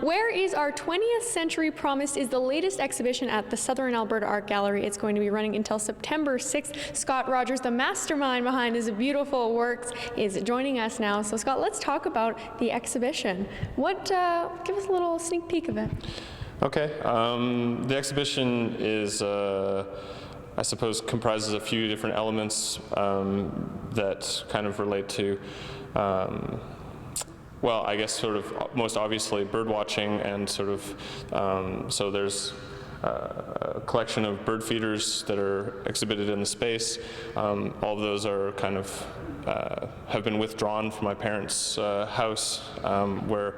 Where is Our 20th Century Promised is the latest exhibition at the Southern Alberta Art Gallery. It's going to be running until September 6th. Scott Rogers, the mastermind behind this beautiful works, is joining us now. So Scott, let's talk about the exhibition. Give us a little sneak peek of it. Okay, the exhibition is, I suppose, comprises a few different elements that kind of relate to, well, I guess sort of most obviously bird watching, and sort of, so there's a collection of bird feeders that are exhibited in the space. All of those are kind of, have been withdrawn from my parents' house, where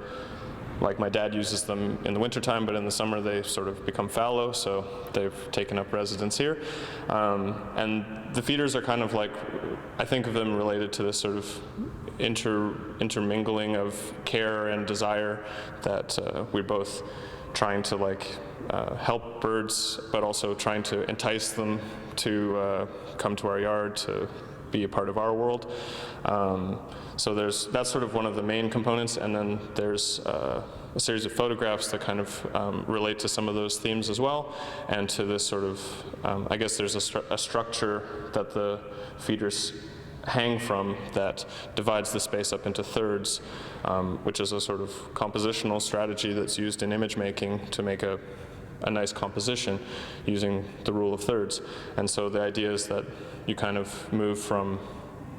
like my dad uses them in the wintertime, but in the summer they sort of become fallow, so they've taken up residence here. And the feeders are kind of like, I think of them related to this sort of intermingling of care and desire that we're both trying to like help birds, but also trying to entice them to come to our yard to be a part of our world. So that's sort of one of the main components, and then there's a series of photographs that kind of relate to some of those themes as well, and to this sort of, I guess there's a structure that the feeders hang from that divides the space up into thirds, which is a sort of compositional strategy that's used in image making to make a nice composition using the rule of thirds. And so the idea is that you kind of move from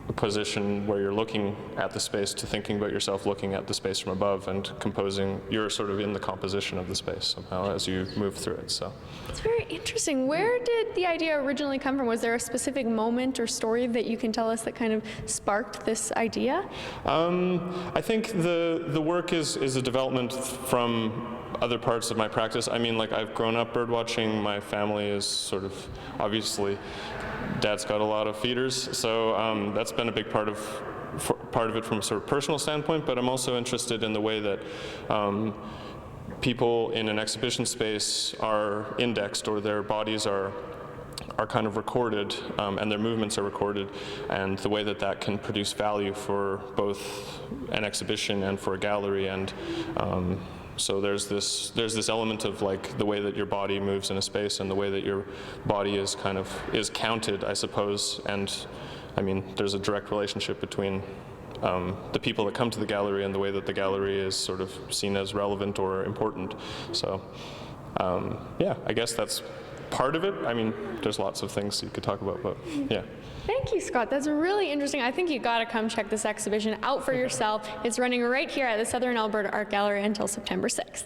a position where you're looking at the space to thinking about yourself looking at the space from above and composing. You're sort of in the composition of the space somehow as you move through it. So it's very interesting. Where did the idea originally come from? Was there a specific moment or story that you can tell us that kind of sparked this idea? I think the work is a development from other parts of my practice. I mean, like, I've grown up bird watching. My family is sort of, obviously, Dad's got a lot of feeders, so that's been a big part of it from a sort of personal standpoint, but I'm also interested in the way that people in an exhibition space are indexed, or their bodies are kind of recorded, and their movements are recorded, and the way that that can produce value for both an exhibition and for a gallery. And so there's this element of like the way that your body moves in a space, and the way that your body is kind of counted, I suppose. And I mean, there's a direct relationship between the people that come to the gallery and the way that the gallery is sort of seen as relevant or important. So yeah, I guess that's part of it. I mean, there's lots of things you could talk about, but yeah. Thank you, Scott. That's really interesting. I think you got to come check this exhibition out for yourself. It's running right here at the Southern Alberta Art Gallery until September 6th.